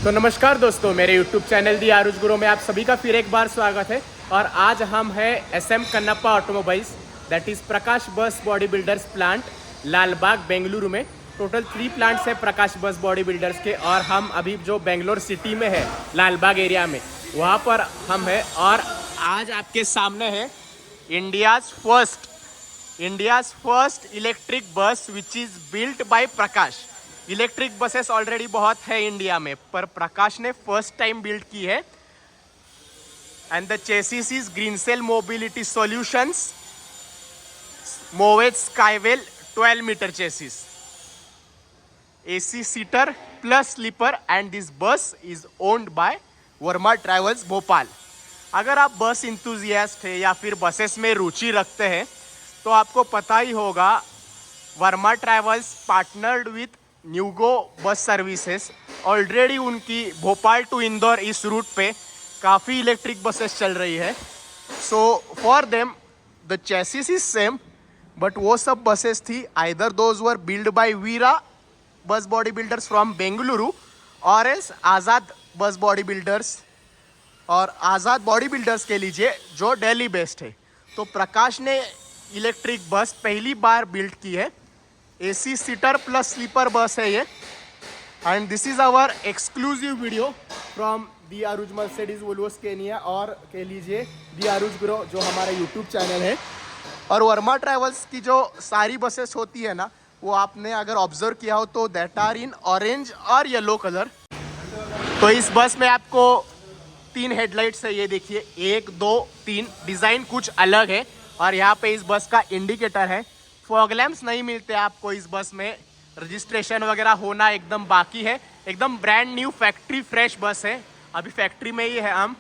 तो नमस्कार दोस्तों, मेरे YouTube चैनल दी आरुज गुरु में आप सभी का फिर एक बार स्वागत है। और आज हम हैं SM Kannappa automobiles, that is Prakash bus body builders plant, Lalbagh Bengaluru में। टोटल 3 प्लांट्स है प्रकाश बस बॉडी बिल्डर्स के, और हम अभी जो बेंगलोर सिटी में है, लालबाग एरिया में, वहाँ पर हम हैं। और आज आपके सामने है India's first electric bus which is built by Prakash. Electric buses already बहुत है इंडिया में, पर प्रकाश ने फर्स्ट टाइम बिल्ड की है। And the chassis is Greencell Mobility Solutions मोवेज Skywell 12 meter chassis, AC seater plus sleeper, and this bus is owned by Verma travels Bhopal. अगर आप बस इंथुजियास्ट है या फिर बसेस में रुचि रखते हैं तो आपको पता ही होगा, Verma travels partnered with NueGo bus services. Already उनकी भोपाल टू इंदौर इस रूट पे काफ़ी इलेक्ट्रिक बसेस चल रही है। So for them the chassis is same, but वो सब बसेस थी either those were build by Veera bus body builders from Bengaluru और एल्स आज़ाद बस बॉडी बिल्डर्स, और आज़ाद बॉडी बिल्डर्स के लीजिए जो दिल्ली बेस्ड है। तो प्रकाश ने इलेक्ट्रिक बस पहली बार बिल्ड की है। AC seater plus sleeper bus है ये। And this is our exclusive video from the आरुज मर्सिडीज वोल्वो स्केनिया, और कह लीजिए दी आरुज ग्रो जो हमारा यूट्यूब चैनल है। और वर्मा ट्रैवल्स की जो सारी बसेस होती है ना, वो आपने अगर ऑब्जर्व किया हो तो दैट आर इन ऑरेंज और येलो कलर। तो इस बस में आपको 3 हेडलाइट्स है, ये देखिए 1 2 3। डिज़ाइन कुछ अलग है, और यहाँ पे इस बस का इंडिकेटर है। फॉग लैम्प्स नहीं मिलते आपको इस बस में, रजिस्ट्रेशन वगैरह होना एकदम बाकी है। एकदम ब्रांड न्यू फैक्ट्री फ्रेश बस है, अभी फैक्ट्री में ही है हम।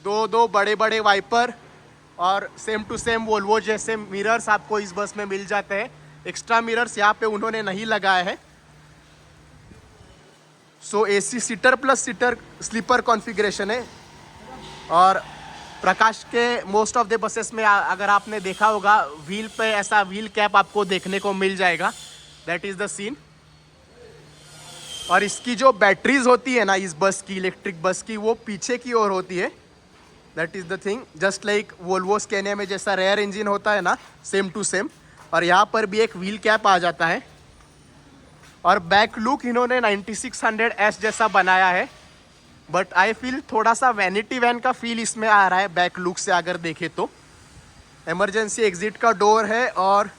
दो बड़े बड़े वाइपर और सेम टू सेम वोल्वो जैसे मिरर्स आपको इस बस में मिल जाते हैं। एक्स्ट्रा मिरर्स यहाँ पे उन्होंने नहीं लगाए हैं। So AC seater plus seater sleeper configuration है। और प्रकाश के मोस्ट ऑफ द बसेस में अगर आपने देखा होगा, व्हील पे ऐसा व्हील कैप आपको देखने को मिल जाएगा, दैट इज़ द सीन। और इसकी जो बैटरीज होती है ना इस बस की, इलेक्ट्रिक बस की, वो पीछे की ओर होती है, that is the thing. Just like Volvo Scania में जैसा रेयर इंजन होता है ना, सेम टू सेम। और यहाँ पर भी एक व्हील कैप आ जाता है। और बैक लुक इन्होंने 9600S जैसा बनाया है, बट आई फील थोड़ा सा वैनिटी वैन का फील इसमें आ रहा है बैक लुक से अगर देखें तो। इमरजेंसी एग्जिट का डोर है, और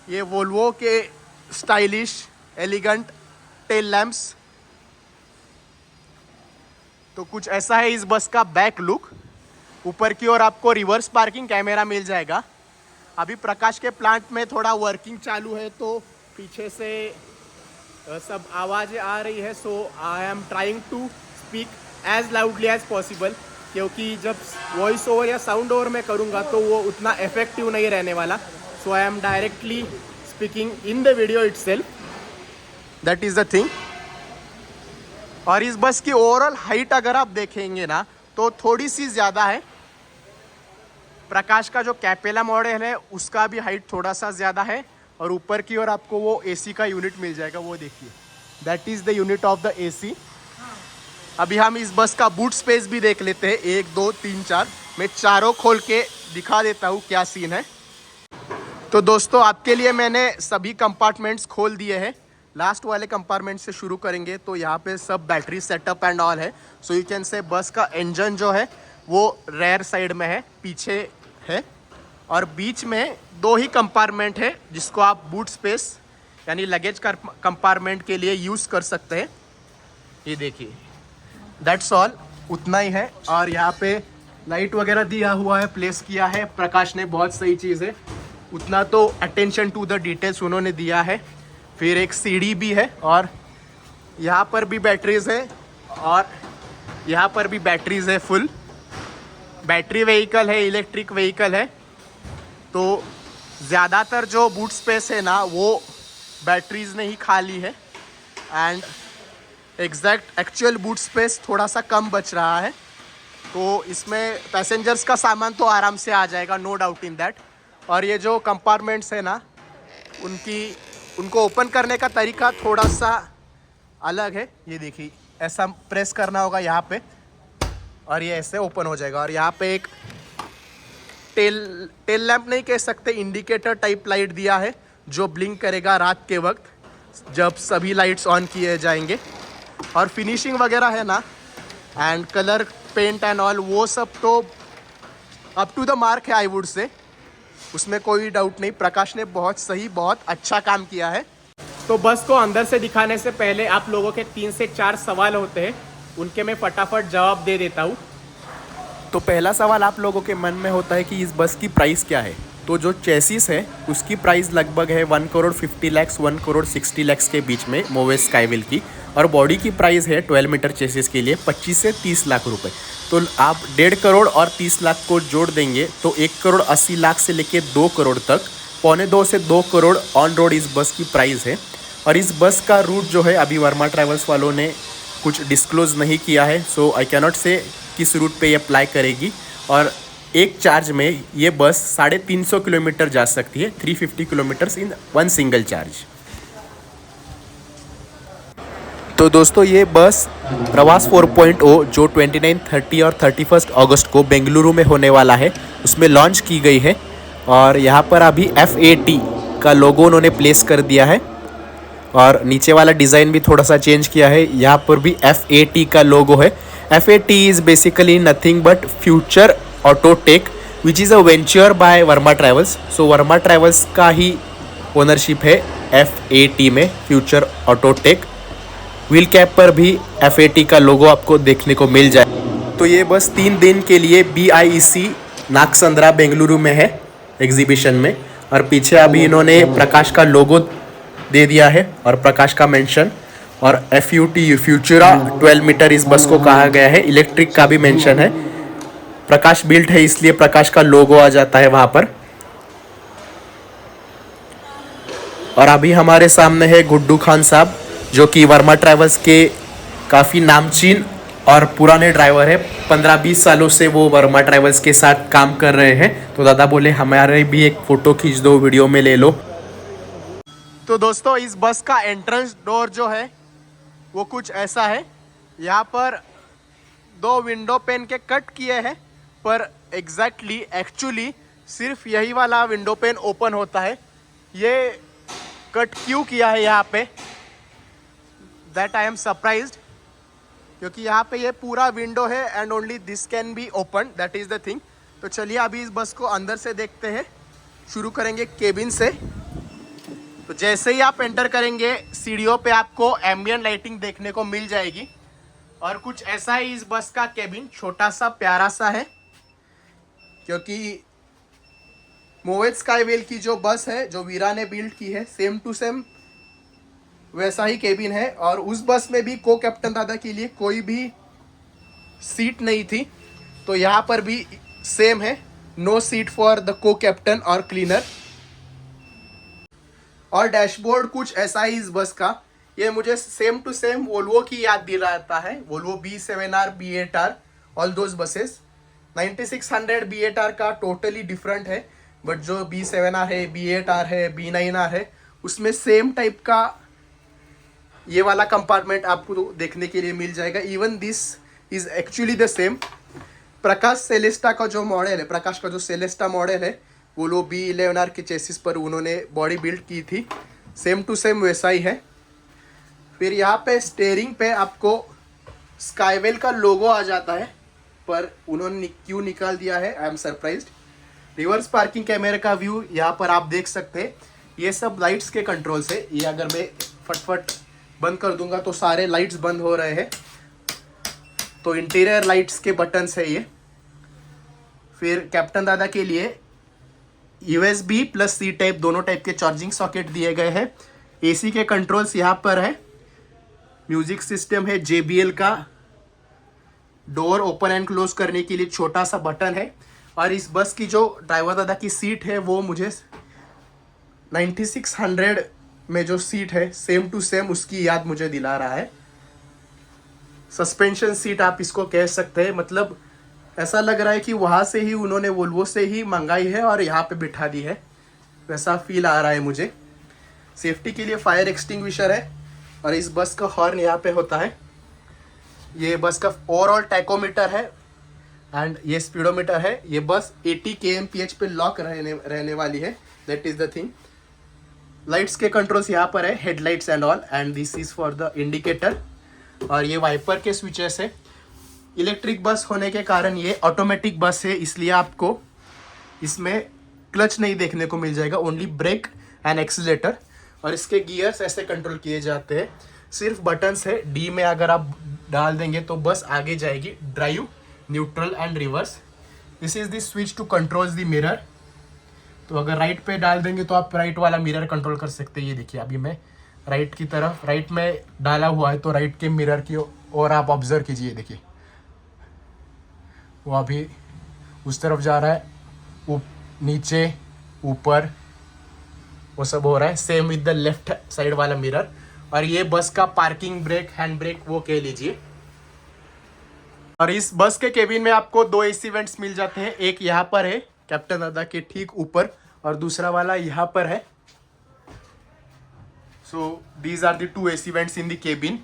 ये वोल्वो के स्टाइलिश एलिगेंट टेल लैम्प्स। तो कुछ ऐसा है इस बस का बैक लुक। ऊपर की ओर आपको रिवर्स पार्किंग कैमरा मिल जाएगा। अभी प्रकाश के प्लांट में थोड़ा वर्किंग चालू है, तो पीछे से सब आवाज़ें आ रही है। So I am trying to speak as loudly as possible, क्योंकि जब वॉइस ओवर या साउंड ओवर में करूँगा तो वो उतना इफेक्टिव नहीं रहने वाला। So I am directly speaking in the video itself, that is the thing. और इस बस की ओवरऑल हाइट अगर आप देखेंगे ना, तो थोड़ी सी ज़्यादा है। प्रकाश का जो कैपेला मॉडल है उसका भी हाइट थोड़ा सा ज़्यादा है। और ऊपर की ओर आपको वो AC का यूनिट मिल जाएगा, वो देखिए, that is the unit of the AC। अभी हम इस बस का बूट स्पेस भी देख लेते हैं। 1 2 3 4, मैं चारों खोल के दिखा देता हूँ क्या सीन है। तो दोस्तों, आपके लिए मैंने सभी कंपार्टमेंट्स खोल दिए हैं। लास्ट वाले कंपार्टमेंट से शुरू करेंगे, तो यहाँ पे सब बैटरी सेटअप एंड ऑल है। सो यू कैन से बस का इंजन जो है वो रेयर साइड में है, पीछे है। और बीच में 2 ही कंपार्टमेंट है जिसको आप बूट स्पेस यानी लगेज कंपार्टमेंट के लिए यूज़ कर सकते हैं। ये देखिए, दैट्स ऑल, उतना ही है। और यहाँ पे लाइट वगैरह दिया हुआ है, प्लेस किया है प्रकाश ने, बहुत सही चीज़ है। उतना तो अटेंशन टू द डिटेल्स उन्होंने दिया है। फिर एक सीढ़ी भी है, और यहाँ पर भी बैटरीज है, और यहाँ पर भी बैटरीज है। फुल बैटरी व्हीकल है, इलेक्ट्रिक व्हीकल है। तो ज़्यादातर जो बूट स्पेस है ना, वो बैटरीज ने ही खाली है। And exact actual boot space थोड़ा सा कम बच रहा है। तो इसमें पैसेंजर्स का सामान तो आराम से आ जाएगा, नो डाउट इन दैट। और ये जो कंपार्टमेंट्स है ना, उनको ओपन करने का तरीका थोड़ा सा अलग है। ये देखिए, ऐसा प्रेस करना होगा यहाँ पे और ये ऐसे ओपन हो जाएगा। और यहाँ पे एक टेल लैंप नहीं कह सकते, इंडिकेटर टाइप लाइट दिया है जो ब्लिंक करेगा रात के वक्त जब सभी लाइट्स ऑन किए जाएंगे। और फिनिशिंग वगैरह है ना, and colour paint and all, वो सब तो अप टू द मार्क है आई वुड से, उसमें कोई डाउट नहीं। प्रकाश ने बहुत सही, बहुत अच्छा काम किया है। तो बस को अंदर से दिखाने से पहले आप लोगों के 3 से 4 सवाल होते हैं, उनके मैं फटाफट जवाब दे देता हूँ। तो पहला सवाल आप लोगों के मन में होता है कि इस बस की प्राइस क्या है। तो जो चेसिस है उसकी प्राइस लगभग है 1 करोड़ 50 लाख 1 करोड़ 60 लाख के बीच में मोवेस स्काईविल की। और बॉडी की प्राइस है 12 मीटर चेसिस के लिए 25 से 30 लाख रुपए। तो आप 1.5 करोड़ और 30 लाख को जोड़ देंगे तो 1 करोड़ 80 लाख से लेके 2 करोड़ तक, 1.25 से 2 करोड़ ऑन रोड इस बस की प्राइस है। और इस बस का रूट जो है अभी वर्मा ट्रैवल्स वालों ने कुछ डिस्क्लोज नहीं किया है, सो आई कैनॉट से किस रूट पे ये अप्लाई करेगी। और एक चार्ज में ये बस 350 किलोमीटर जा सकती है, 350 kilometres in one single charge. तो दोस्तों ये बस प्रवास 4.0 जो 29, 30 और 31 अगस्त को बेंगलुरु में होने वाला है उसमें लॉन्च की गई है। और यहाँ पर अभी FAT का लोगो उन्होंने प्लेस कर दिया है और नीचे वाला डिज़ाइन भी थोड़ा सा चेंज किया है। यहाँ पर भी FAT का लोगो है। FAT is basically nothing but future autotech which is a venture by Verma travels. So Verma travels का ही ओनरशिप है FAT में, फ्यूचर ऑटोटेक। व्हील कैप पर भी FAT का लोगो आपको देखने को मिल जाए। तो ये बस 3 दिन के लिए BIEC नागसंद्रा बेंगलुरु में है एग्जीबिशन में। और पीछे अभी इन्होंने प्रकाश का लोगो दे दिया है और प्रकाश का मेंशन, और FUT फ्यूचरा 12 मीटर इस बस को कहा गया है। इलेक्ट्रिक का भी मेंशन है, प्रकाश बिल्ट है इसलिए प्रकाश का लोगो आ जाता है वहाँ पर। और अभी हमारे सामने है गुड्डू खान साहब जो कि वर्मा ट्रैवल्स के काफ़ी नामचीन और पुराने ड्राइवर है। 15-20 सालों से वो वर्मा ट्रैवल्स के साथ काम कर रहे हैं। तो दादा बोले हमारे भी एक फ़ोटो खींच दो, वीडियो में ले लो। तो दोस्तों इस बस का एंट्रेंस डोर जो है वो कुछ ऐसा है। यहाँ पर 2 विंडो पेन के कट किए हैं, पर एक्चुअली सिर्फ यही वाला विंडो पेन ओपन होता है। ये कट क्यों किया है यहाँ पे, दैट आई एम सरप्राइज्ड, क्योंकि यहाँ पे ये पूरा विंडो है and only this can be open, that is the thing. तो चलिए अभी इस बस को अंदर से देखते हैं। शुरू करेंगे केबिन से। तो जैसे ही आप एंटर करेंगे सीढ़ियों पे आपको एम्बिएंट लाइटिंग देखने को मिल जाएगी। और कुछ ऐसा ही इस बस का केबिन, छोटा सा प्यारा सा है, क्योंकि मोवेस स्काईविल की जो बस है जो वीरा ने बिल्ड की है सेम टू सेम वैसा ही केबिन है। और उस बस में भी को कैप्टन दादा के लिए कोई भी सीट नहीं थी, तो यहाँ पर भी सेम है, नो सीट फॉर द को कैप्टन और क्लीनर। और डैशबोर्ड कुछ ऐसा ही इस बस का, ये मुझे सेम टू सेम वोल्वो की याद दिलाता है। Volvo B7R B8R all those buses. 9600 B8R का टोटली डिफरेंट है, बट जो B7R है, B8R है, B9R है, उसमें सेम टाइप का ये वाला कंपार्टमेंट आपको देखने के लिए मिल जाएगा। Even this is actually the same. Prakash Celesta का जो मॉडल है, प्रकाश का जो सेलेस्टा मॉडल है, वो लो B11R के चेसिस पर उन्होंने बॉडी बिल्ड की थी, सेम टू सेम वैसा ही है। फिर यहाँ पे स्टेयरिंग पे आपको स्काईवेल का लोगो आ जाता है, पर उन्होंने क्यों निकाल दिया है, I am surprised. Reverse parking कैमरे का व्यू यहाँ पर आप देख सकते हैं। ये सब लाइट्स के कंट्रोल से, ये अगर मैं फटफट बंद कर दूंगा तो सारे लाइट्स बंद हो रहे हैं, तो इंटीरियर लाइट्स के बटन्स है ये। फिर कैप्टन दादा के लिए USB प्लस C टाइप दोनों टाइप के चार्जिंग सॉकेट दिए गए हैं। AC के कंट्रोल्स यहाँ पर है। म्यूजिक सिस्टम है JBL का। डोर ओपन एंड क्लोज करने के लिए छोटा सा बटन है। और इस बस की जो ड्राइवर दादा की सीट है वो मुझे 9600 में जो सीट है सेम टू सेम उसकी याद मुझे दिला रहा है। सस्पेंशन सीट आप इसको कह सकते हैं, मतलब ऐसा लग रहा है कि वहाँ से ही उन्होंने वोल्वो से ही मंगाई है और यहाँ पे बिठा दी है, वैसा फील आ रहा है मुझे। सेफ्टी के लिए फायर एक्सटिंग्विशर है। और इस बस का हॉर्न यहाँ पे होता है। ये बस का ओवरऑल टैकोमीटर है एंड ये स्पीडोमीटर है। ये बस 80 kmph पे लॉक रहने वाली है, that is the thing. Lights के कंट्रोल्स यहाँ पर है, headlights and all, and this is for the indicator. और ये वाइपर के स्विचेस है। इलेक्ट्रिक बस होने के कारण ये ऑटोमेटिक बस है, इसलिए आपको इसमें क्लच नहीं देखने को मिल जाएगा, ओनली ब्रेक एंड एक्सीलेटर। और इसके गियर्स ऐसे कंट्रोल किए जाते हैं, सिर्फ बटन्स है। डी में अगर आप डाल देंगे तो बस आगे जाएगी, drive, neutral and reverse. This is the switch to control the mirror. तो अगर राइट पे डाल देंगे तो आप राइट वाला मिरर कंट्रोल कर सकते हैं। ये देखिए अभी मैं राइट की तरफ, राइट में डाला हुआ है तो राइट के मिरर की और आप ऑब्जर्व कीजिए, देखिए वो अभी उस तरफ जा रहा है, नीचे ऊपर वो सब हो रहा है। Same with the left side वाला मिरर। और ये बस का पार्किंग ब्रेक, हैंड ब्रेक वो कह लीजिए। और इस बस के केबिन में आपको 2 AC वेंट्स मिल जाते हैं। एक यहाँ पर है कैप्टन दादा के ठीक ऊपर, और दूसरा वाला यहाँ पर है। So these are the 2 AC vents in the cabin.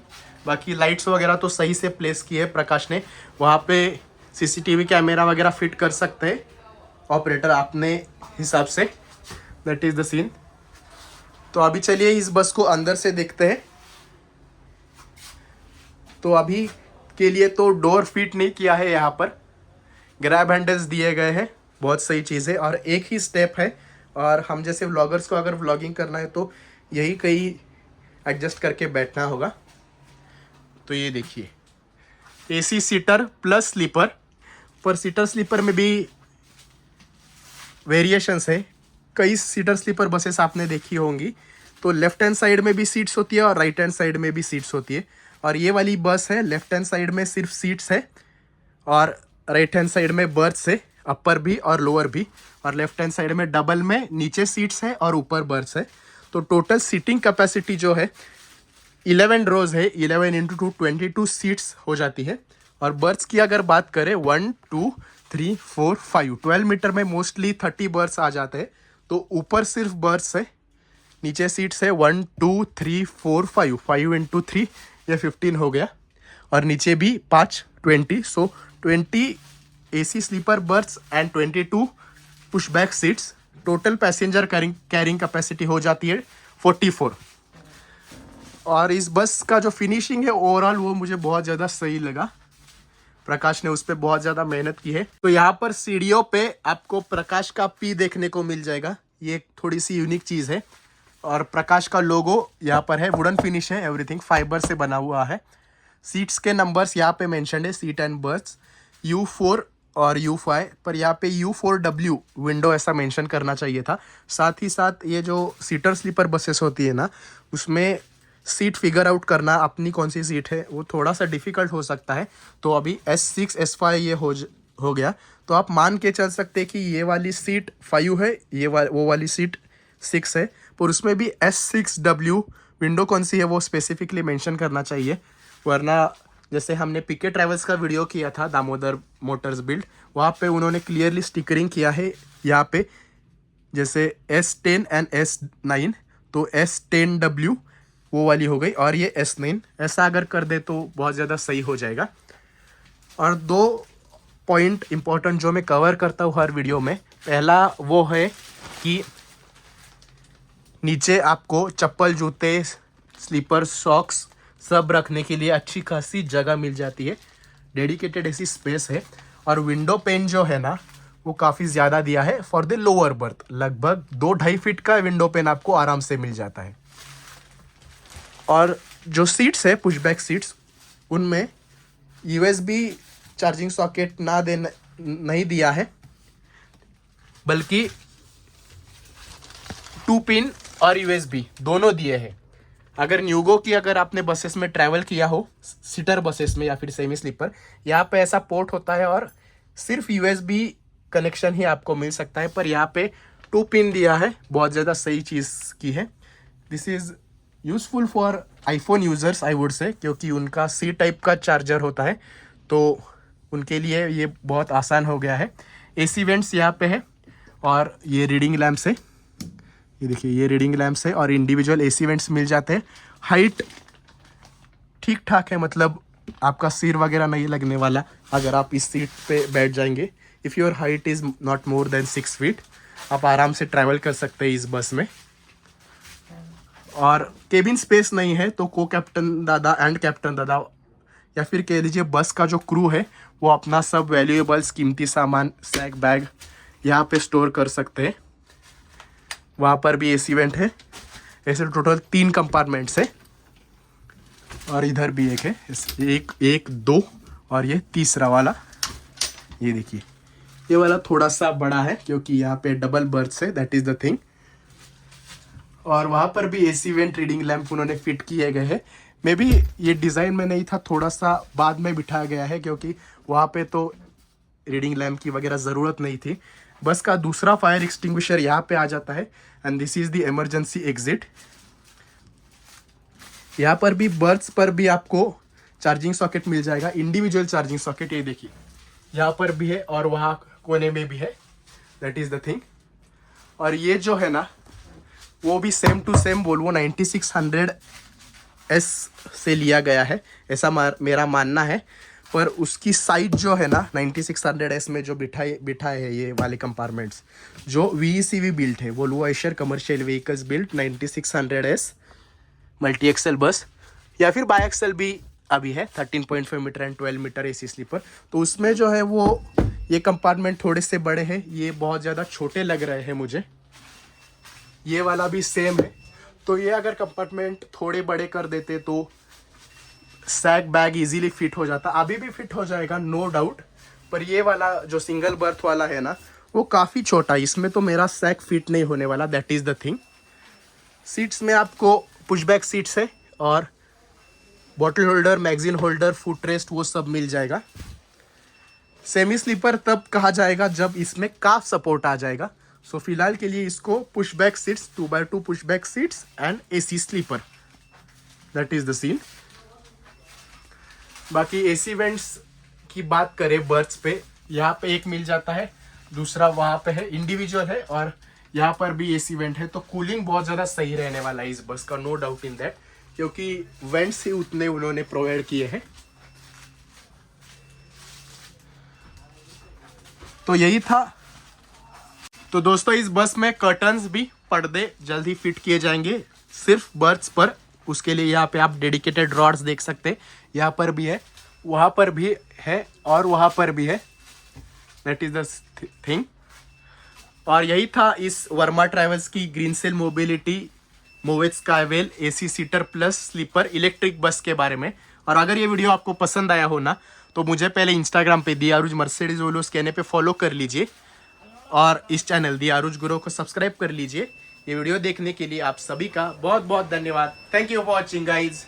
बाकी लाइट्स वगैरह तो सही से प्लेस की है प्रकाश ने। वहाँ पे CCTV कैमरा वगैरह फिट कर सकते हैं ऑपरेटर अपने हिसाब से, दैट इज द सीन। तो अभी चलिए इस बस को अंदर से देखते हैं। तो अभी के लिए तो डोर फिट नहीं किया है, यहाँ पर ग्रैब हैंडल्स दिए गए हैं, बहुत सही चीज़ है। और एक ही स्टेप है, और हम जैसे व्लॉगर्स को अगर व्लॉगिंग करना है तो यही कहीं एडजस्ट करके बैठना होगा। तो ये देखिए AC सीटर प्लस स्लीपर, पर सीटर स्लीपर में भी वेरिएशंस है। कई सीटर स्लीपर बसेस आपने देखी होंगी, तो लेफ्ट हैंड साइड में भी सीट्स होती है और राइट हैंड साइड में भी सीट्स होती है। और ये वाली बस है, लेफ्ट हैंड साइड में सिर्फ सीट्स है और राइट हैंड साइड में बर्थ्स है, अपर भी और लोअर भी। और लेफ्ट हैंड साइड में डबल में नीचे सीट्स है और ऊपर बर्थ्स है। तो टोटल सीटिंग कैपेसिटी जो है 11 रोज है, 11 इंटू 2 22 सीट्स हो जाती है। और बर्थ्स की अगर बात करें 1 2 3 4 5 12 मीटर में मोस्टली 30 बर्थ्स आ जाते हैं। तो ऊपर सिर्फ बर्थ्स है, नीचे सीट्स है 1 2 3 4 5 5 इंटू 3 ये 15 हो गया, और नीचे भी 5 20। So 20 AC sleeper berths and 22 pushback seats. Total passenger carrying capacity हो जाती है 44। और इस बस का जो फिनिशिंग है ओवरऑल वो मुझे बहुत ज़्यादा सही लगा। प्रकाश ने उस पर बहुत ज़्यादा मेहनत की है। तो यहाँ पर सीढ़ियों पे आपको प्रकाश का P देखने को मिल जाएगा, ये थोड़ी सी यूनिक चीज़ है। और प्रकाश का लोगो यहाँ पर है, वुडन फिनिश है, एवरीथिंग फाइबर से बना हुआ है। सीट्स के नंबर्स यहाँ पे मेंशन है, सीट एंड बर्थ्स U4 और U5, पर यहाँ पे U4W विंडो ऐसा मेंशन करना चाहिए था। साथ ही साथ ये जो सीटर स्लीपर बसेस होती है ना, उसमें सीट फिगर आउट करना अपनी कौन सी सीट है वो थोड़ा सा डिफ़िकल्ट हो सकता है। तो अभी S6 S5 ये हो गया, तो आप मान के चल सकते हैं कि ये वाली सीट 5 है, वो वाली सीट 6 है, पर उसमें भी S6W विंडो कौन सी है वो स्पेसिफिकली मेंशन करना चाहिए। वरना जैसे हमने PK ट्रैवल्स का वीडियो किया था, दामोदर मोटर्स बिल्ड, वहाँ पे उन्होंने क्लियरली स्टिकरिंग किया है यहाँ पे, जैसे S10 एंड S9, तो S10W वो वाली हो गई, और ये S9 ऐसा अगर कर दे तो बहुत ज़्यादा सही हो जाएगा। और 2 पॉइंट इम्पोर्टेंट जो मैं कवर करता हूँ हर वीडियो में, पहला वो है कि नीचे आपको चप्पल, जूते, स्लीपर, सॉक्स सब रखने के लिए अच्छी खासी जगह मिल जाती है, डेडिकेटेड ऐसी स्पेस है। और विंडो पेन जो है ना वो काफ़ी ज़्यादा दिया है फॉर द लोअर बर्थ, लगभग 2-2.5 फीट का विंडो पेन आपको आराम से मिल जाता है। और जो सीट्स है पुशबैक सीट्स, उनमें USB चार्जिंग सॉकेट नहीं दिया है, बल्कि 2 पिन और USB दोनों दिए हैं। अगर न्यूगो की अगर आपने बसेस में ट्रैवल किया हो, सीटर बसेस में या फिर सेमी स्लीपर, यहाँ पे ऐसा पोर्ट होता है और सिर्फ USB कनेक्शन ही आपको मिल सकता है, पर यहाँ पे 2 पिन दिया है, बहुत ज़्यादा सही चीज़ की है। This is useful for iPhone users I would say, क्योंकि उनका C टाइप का चार्जर होता है, तो उनके लिए ये बहुत आसान हो गया है। AC वेंट्स यहाँ पे है, और ये रीडिंग लैम्प्स है, ये देखिए ये रीडिंग लैम्प्स है, और इंडिविजुअल AC वेंट्स मिल जाते हैं। हाइट ठीक ठाक है, मतलब आपका सिर वगैरह नहीं लगने वाला अगर आप इस सीट पे बैठ जाएंगे। If your height is not more than 6 feet, आप आराम से ट्रैवल कर सकते हैं इस बस में। और केबिन स्पेस नहीं है तो को कैप्टन दादा एंड कैप्टन दादा या फिर कह लीजिए बस का जो क्रू है वो अपना सब वैल्यूएबल्स, कीमती सामान, सैक बैग यहाँ पे स्टोर कर सकते हैं। वहाँ पर भी एसी वेंट है। ऐसे टोटल 3 कंपार्टमेंट्स है और इधर भी एक है, एक 2 और ये तीसरा वाला। ये देखिए ये वाला थोड़ा सा बड़ा है क्योंकि यहाँ पे डबल बर्थ है, दैट इज द थिंग। और वहाँ पर भी एसी वेंट, रीडिंग लैंप उन्होंने फिट किए गए हैं। मे बी ये डिज़ाइन में नहीं था, थोड़ा सा बाद में बिठाया गया है क्योंकि वहाँ पे तो रीडिंग लैंप की वगैरह ज़रूरत नहीं थी। बस का दूसरा फायर एक्सटिंग्विशर यहाँ पे आ जाता है and this is the emergency exit. यहाँ पर भी बर्थ्स पर भी आपको चार्जिंग सॉकेट मिल जाएगा, इंडिविजुअल चार्जिंग सॉकेट। ये देखिए यहाँ पर भी है और वहाँ कोने में भी है, दैट इज़ द थिंग। और ये जो है ना वो भी same to same Volvo 9600S से लिया गया है, ऐसा मेरा मानना है। पर उसकी साइज जो है ना 9600S में जो बिठाए है ये वाले कंपार्टमेंट्स जो VECV बिल्ट है, Volvo Eicher commercial vehicles built 9600S multi axle bus, या फिर बाई एक्सल भी अभी है 13.5 metre and 12 metre AC sleeper. तो उसमें जो है वो ये कंपार्टमेंट थोड़े से बड़े हैं, ये बहुत ज़्यादा छोटे लग रहे हैं मुझे। ये वाला भी सेम है, तो ये अगर कंपार्टमेंट थोड़े बड़े कर देते तो सैक बैग इजीली फिट हो जाता। अभी भी फिट हो जाएगा नो डाउट, पर ये वाला जो सिंगल बर्थ वाला है ना वो काफ़ी छोटा है, इसमें तो मेरा सैक फिट नहीं होने वाला, that is the thing. Seats में आपको पुशबैक सीट्स है और bottle holder, magazine holder, foot rest वो सब मिल जाएगा। सेमी स्लीपर तब कहा जाएगा जब इसमें काफ सपोर्ट आ जाएगा। सो फिलहाल के लिए इसको pushback seats, 2x2 pushback seats and AC sleeper, that is the scene. बाकी AC वेंट्स की बात करें बर्थ्स पे, यहाँ पे एक मिल जाता है, दूसरा वहाँ पे है, इंडिविजुअल है और यहाँ पर भी AC वेंट है। तो कूलिंग बहुत ज़्यादा सही रहने वाला है इस बस का, नो डाउट इन दैट, क्योंकि वेंट्स ही उतने उन्होंने प्रोवाइड किए हैं। तो यही था। तो दोस्तों इस बस में कर्टन्स भी, पर्दे जल्द ही फिट किए जाएंगे सिर्फ बर्थ्स पर। उसके लिए यहाँ पे आप डेडिकेटेड रॉड्स देख सकते हैं, यहाँ पर भी है, वहाँ पर भी है और वहाँ पर भी है, दैट इज द थिंग। और यही था इस वर्मा ट्रैवल्स की ग्रीनसेल मोबिलिटी मोवेज Skywell AC seater plus sleeper electric bus के बारे में। और अगर ये वीडियो आपको पसंद आया हो ना तो मुझे पहले इंस्टाग्राम पे दी आरुज मर्सिडीज ओलोस कहने पे फॉलो कर लीजिए और इस चैनल दी आरुज गुरु को सब्सक्राइब कर लीजिए। ये वीडियो देखने के लिए आप सभी का बहुत बहुत धन्यवाद। Thank you for watching guys.